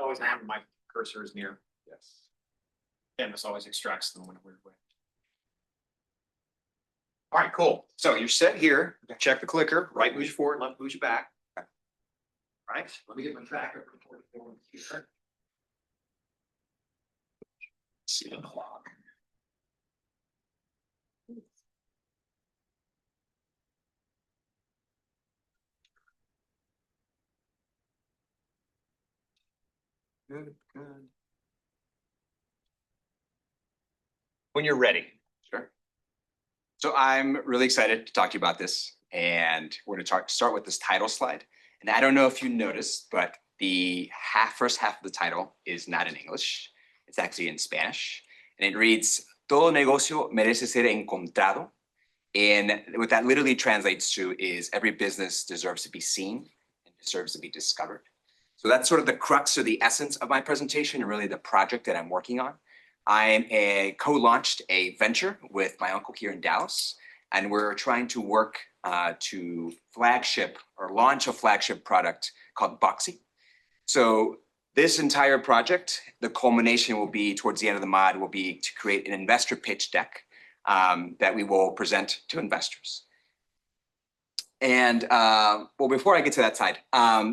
always have my cursors near. Yes. And this always extracts them in a weird way. All right, cool. So you're set here. Check the clicker. Right moves you forward, left moves you back. All right, let me get my tracker. See the clock. Good, good. When you're ready. Sure. So I'm really excited to talk to you about this, and we're going to start with this title slide. And I don't know if you noticed, but the first half of the title is not in English. It's actually in Spanish, and it reads, "Todo negocio merece ser encontrado." And what that literally translates to is every business deserves to be seen and deserves to be discovered. So that's sort of the crux or the essence of my presentation and really the project that I'm working on. I co-launched a venture with my uncle here in Dallas, and we're trying to work to launch a flagship product called Boxy. So this entire project, the culmination will be towards the end of the mod will be to create an investor pitch deck that we will present to investors. And well, before I get to that side,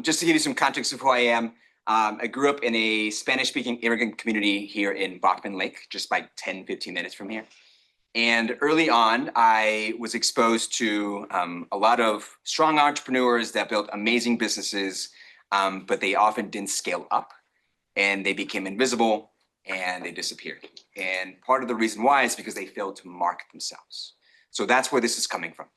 just to give you some context of who I am, I grew up in a Spanish-speaking immigrant community here in Bachman Lake, just like 10, 15 minutes from here. And early on, I was exposed to a lot of strong entrepreneurs that built amazing businesses, but they often didn't scale up, and they became invisible, and they disappeared. And part of the reason why is because they failed to market themselves. So that's where this is coming from.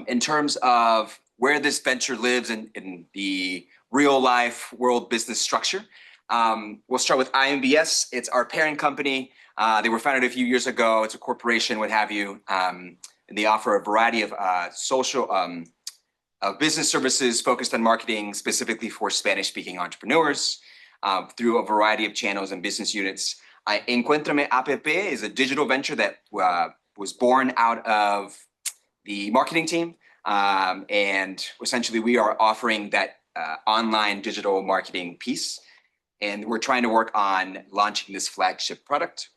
In terms of where this venture lives in the real life world business structure, we'll start with IMBS. It's our parent company. They were founded a few years ago. It's a corporation, what have you. And they offer a variety of social business services focused on marketing specifically for Spanish-speaking entrepreneurs through a variety of channels and business units. Encuéntrame App is a digital venture that was born out of the marketing team. And essentially we are offering that online digital marketing piece. And we're trying to work on launching this flagship product.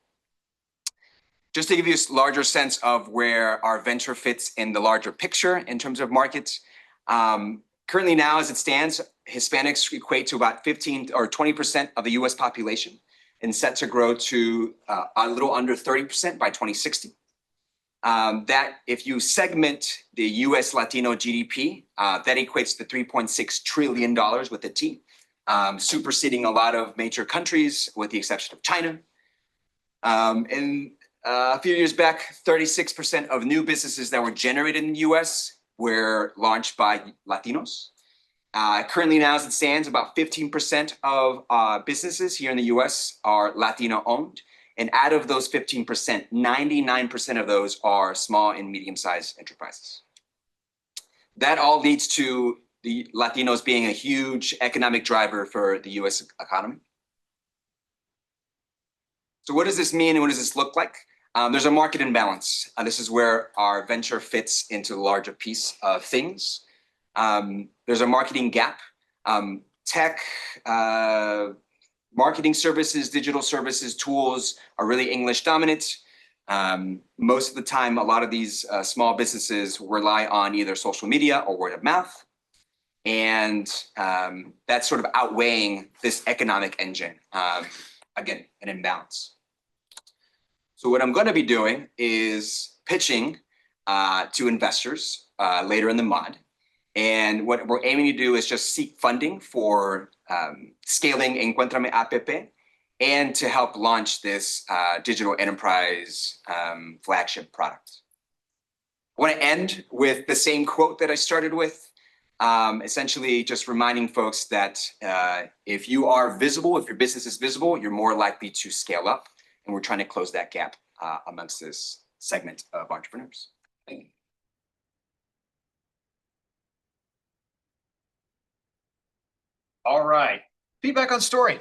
Just to give you a larger sense of where our venture fits in the larger picture in terms of markets. Currently now, as it stands, Hispanics equate to about 15 or 20% of the US population and set to grow to a little under 30% by 2060. That if you segment the US Latino GDP, that equates to $3.6 trillion with a T, superseding a lot of major countries with the exception of China. And a few years back, 36% of new businesses that were generated in the US were launched by Latinos. Currently now, as it stands, about 15% of businesses here in the US are Latino owned. And out of those 15%, 99% of those are small and medium-sized enterprises. That all leads to the Latinos being a huge economic driver for the US economy. So what does this mean and what does this look like? There's a market imbalance. This is where our venture fits into the larger piece of things. There's a marketing gap. Tech, marketing services, digital services, tools are really English dominant. Most of the time, a lot of these small businesses rely on either social media or word of mouth. And that's sort of outweighing this economic engine. Again, an imbalance. So what I'm going to be doing is pitching to investors later in the mod. And what we're aiming to do is just seek funding for scaling Encuéntrame App and to help launch this digital enterprise flagship product. I want to end with the same quote that I started with, essentially just reminding folks that if you are visible, if your business is visible, you're more likely to scale up. And we're trying to close that gap amongst this segment of entrepreneurs. Thank you. All right. Feedback on story.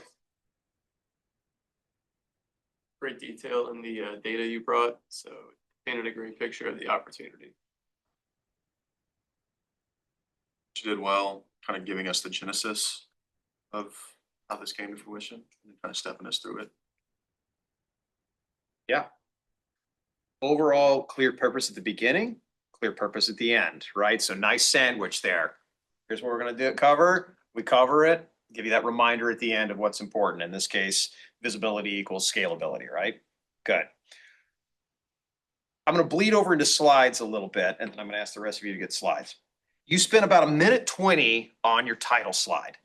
Great detail in the data you brought, so painted a great picture of the opportunity. You did well, kind of giving us the genesis of how this came to fruition and kind of stepping us through it. Overall, clear purpose at the beginning, clear purpose at the end, right? So nice sandwich there. Here's what we're gonna do, cover, we cover it, give you that reminder at the end of what's important. In this case, visibility equals scalability, right? Good. I'm gonna bleed over into slides a little bit, and then I'm gonna ask the rest of you to get slides. You spent about 1:20 on your title slide.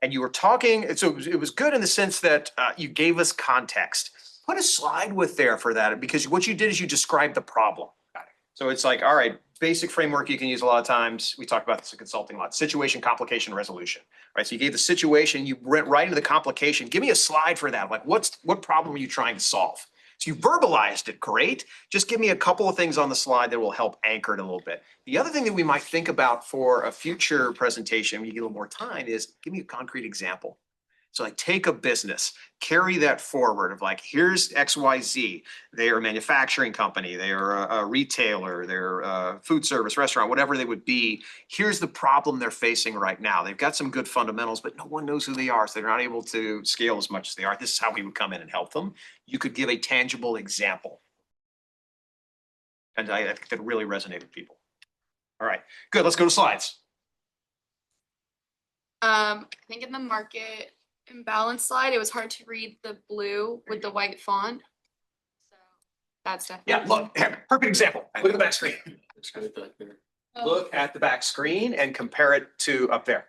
And you were talking, so it was good in the sense that you gave us context. Put a slide with there for that, because what you did is you described the problem. So it's like, all right, basic framework you can use a lot of times. We talk about this in consulting a lot. Situation, complication, resolution, right? So you gave the situation, you went right into the complication. Give me a slide for that. Like, what problem are you trying to solve? So you verbalized it, great. Just give me a couple of things on the slide that will help anchor it a little bit. The other thing that we might think about for a future presentation, when you get a little more time, is give me a concrete example. So like take a business, carry that forward of like, here's XYZ. They are a manufacturing company, they are a retailer, they're a food service, restaurant, whatever they would be. Here's the problem they're facing right now. They've got some good fundamentals, but no one knows who they are. So they're not able to scale as much as they are. This is how we would come in and help them. You could give a tangible example. And I think that really resonated with people. All right, good. Let's go to slides. I think in the market imbalance slide, it was hard to read the blue with the white font. So that's definitely. Yeah, look, here, perfect example. Look at the back screen. It's good back there. Look at the back screen and compare it to up there.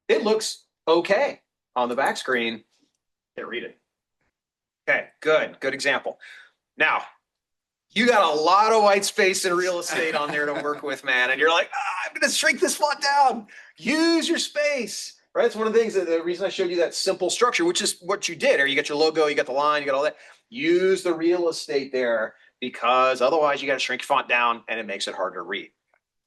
It looks okay on the back screen. Can't read it. Okay, good example. Now, you got a lot of white space in real estate on there to work with, man. And you're like, I'm gonna shrink this font down. Use your space, right? It's one of the things that the reason I showed you that simple structure, which is what you did, or you got your logo, you got the line, you got all that. Use the real estate there, because otherwise you got to shrink your font down and it makes it harder to read.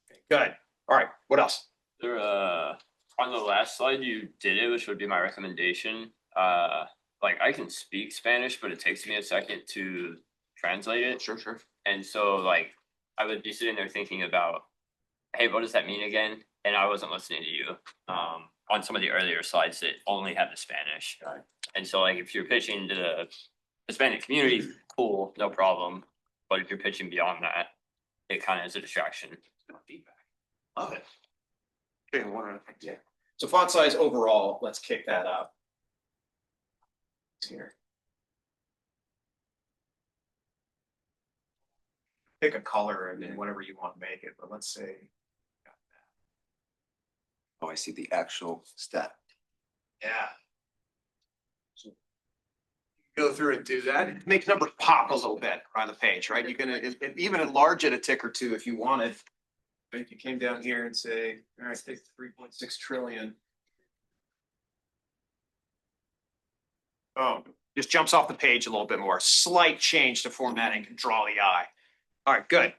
Okay, good. All right, what else? There, on the last slide you did it, which would be my recommendation. Like I can speak Spanish, but it takes me a second to translate it. Sure. And so like I would be sitting there thinking about, hey, what does that mean again? And I wasn't listening to you. On some of the earlier slides that only have the Spanish. Right. And so like if you're pitching to the Hispanic community, cool, no problem. But if you're pitching beyond that, it kind of is a distraction. Feedback. Love it. Okay, yeah. So font size overall, let's kick that up. Here. Pick a color and then whatever you want to make it, but let's say. Oh, I see the actual stat. Yeah. So go through and do that. Make numbers pop a little bit on the page, right? You can even enlarge it a tick or two if you wanted. But if you came down here and say, all right, take 3.6 trillion. Oh, just jumps off the page a little bit more. Slight change to formatting can draw the eye. All right, good.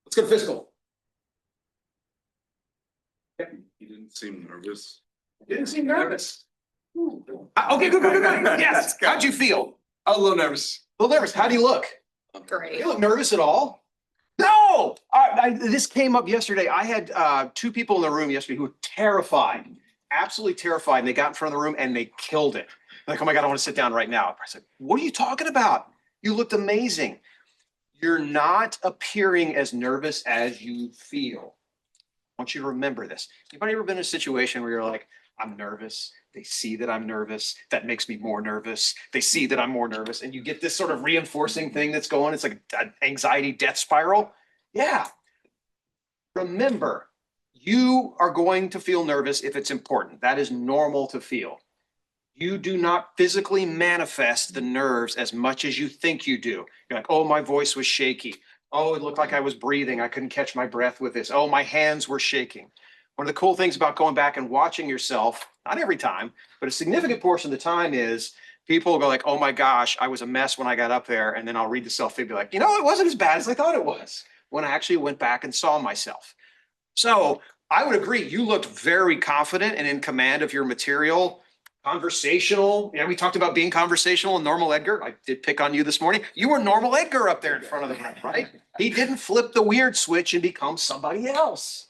Let's go to fiscal. He didn't seem nervous. Didn't seem nervous. Okay, good. Yes. How'd you feel? I was a little nervous. A little nervous. How do you look? Great. You look nervous at all? No. This came up yesterday. I had two people in the room yesterday who were terrified, absolutely terrified, and they got in front of the room and they killed it. Like, oh my God, I want to sit down right now. I said, what are you talking about? You looked amazing. You're not appearing as nervous as you feel. I want you to remember this. Anybody ever been in a situation where you're like, I'm nervous. They see that I'm nervous. That makes me more nervous. They see that I'm more nervous. And you get this sort of reinforcing thing that's going. It's like an anxiety death spiral. Yeah. Remember, you are going to feel nervous if it's important. That is normal to feel. You do not physically manifest the nerves as much as you think you do. You're like, oh, my voice was shaky. Oh, it looked like I was breathing. I couldn't catch my breath with this. Oh, my hands were shaking. One of the cool things about going back and watching yourself, not every time, but a significant portion of the time is people will go like, oh my gosh, I was a mess when I got up there. And then I'll read the self-tape, be like, you know, it wasn't as bad as I thought it was when I actually went back and saw myself. So I would agree. You looked very confident and in command of your material. Conversational. Yeah, we talked about being conversational and normal Edgar. I did pick on you this morning. You were normal Edgar up there in front of the room, right? He didn't flip the weird switch and become somebody else.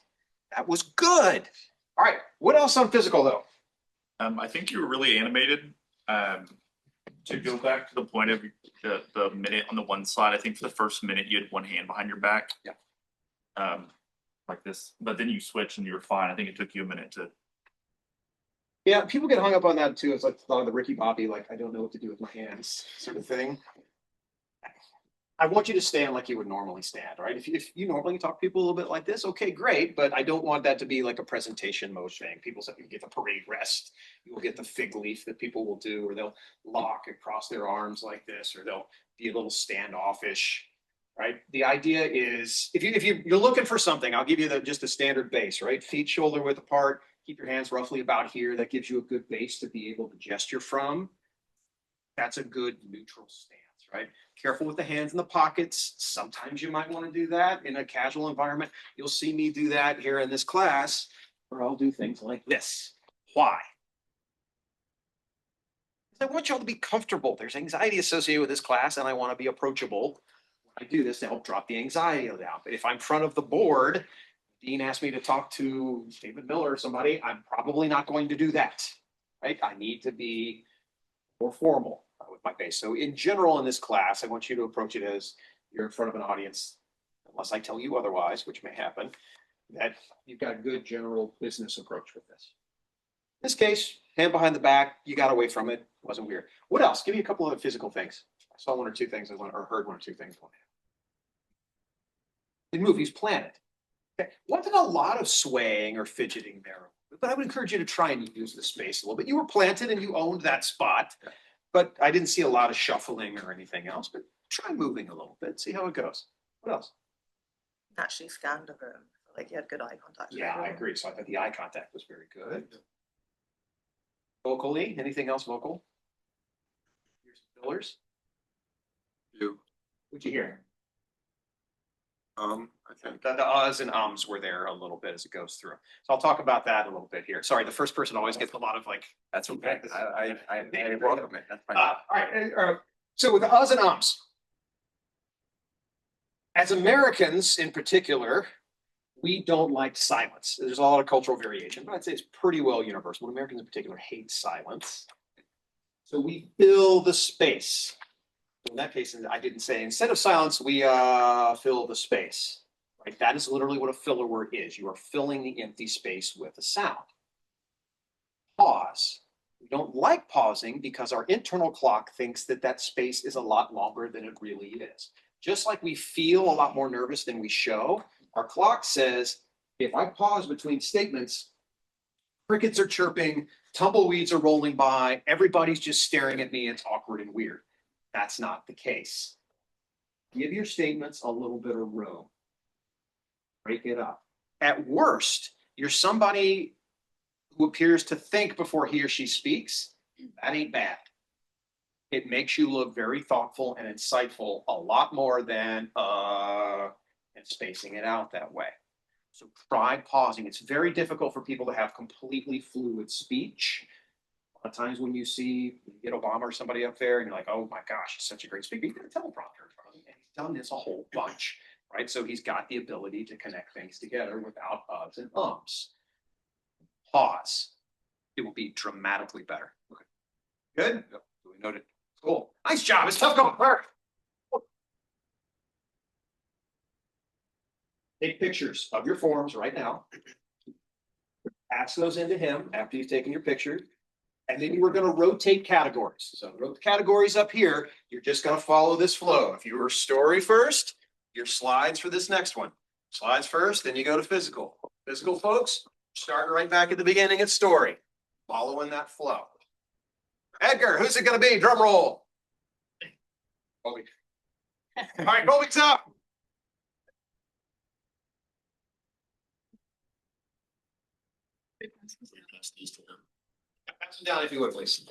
That was good. All right. What else on physical though? I think you were really animated. To go back to the point of the minute on the one slide, I think for the first minute you had one hand behind your back. Yeah. Like this, but then you switched and you were fine. I think it took you a minute to. Yeah, people get hung up on that too. It's like thought of the Ricky Bobby, like, I don't know what to do with my hands sort of thing. I want you to stand like you would normally stand, right? If you normally talk to people a little bit like this, okay, great, but I don't want that to be like a presentation mode thing. People say you get the parade rest, you will get the fig leaf that people will do, or they'll lock across their arms like this, or they'll be a little standoffish, right? The idea is if you're looking for something, I'll give you just a standard base, right? Feet shoulder width apart, keep your hands roughly about here. That gives you a good base to be able to gesture from. That's a good neutral stance, right? Careful with the hands in the pockets. Sometimes you might want to do that in a casual environment. You'll see me do that here in this class, where I'll do things like this. Why? I want y'all to be comfortable. There's anxiety associated with this class, and I want to be approachable. I do this to help drop the anxiety down. But if I'm in front of the board, Dean asked me to talk to David Miller or somebody, I'm probably not going to do that, right? I need to be more formal with my base. So in general, in this class, I want you to approach it as you're in front of an audience, unless I tell you otherwise, which may happen, that you've got a good general business approach with this. In this case, hand behind the back, you got away from it, wasn't weird. What else? Give me a couple of physical things. I saw one or two things or heard one or two things. The movie's planted. Okay. Wasn't a lot of swaying or fidgeting there, but I would encourage you to try and use the space a little bit. You were planted and you owned that spot, but I didn't see a lot of shuffling or anything else, but try moving a little bit, see how it goes. What else? Actually scanned the room, like you had good eye contact. with Yeah, I everyone. agree. So I thought the eye contact was very good. Vocally, anything else vocal? Here's some fillers. You, What'd you hear? I think. The uhs and ums were there a little bit as it goes through. So I'll talk about that a little bit here. Sorry, the first person always gets a lot of like. That's okay. I welcome it. That's fine. All right. So with the uhs and ums, as Americans in particular, we don't like silence. There's a lot of cultural variation, but I'd say it's pretty well universal. But Americans in particular hate silence. So we fill the space. In that case, I didn't say instead of silence, we fill the space. Right? That is literally what a filler word is. You are filling the empty space with a sound. Pause. We don't like pausing because our internal clock thinks that that space is a lot longer than it really is. Just like we feel a lot more nervous than we show, our clock says, if I pause between statements, crickets are chirping, tumbleweeds are rolling by, everybody's just staring at me, it's awkward and weird. That's not the case. Give your statements a little bit of room. Break it up. At worst, you're somebody who appears to think before he or she speaks. That ain't bad. It makes you look very thoughtful and insightful a lot more than and spacing it out that way. So try pausing. It's very difficult for people to have completely fluid speech. A lot of times when you get Obama or somebody up there and you're like, oh my gosh, he's such a great speaker. You've got a teleprompter in front of him, and he's done this a whole bunch, right? So he's got the ability to connect things together without uhs and ums. Pause. It will be dramatically better. Okay. Good? Yep, we noted. Cool. Nice job. It's tough going. Take pictures of your forms right now. Pass those into him after you've taken your picture. And then you were going to rotate categories. So the categories up here, you're just going to follow this flow. If you were story first, your slides for this next one. Slides first, then you go to physical. Physical, folks, starting right back at the beginning at story. Following that flow. Edgar, who's it going to be? Drum roll. Colby. All right, Colby's up. Pass them down if you would, please.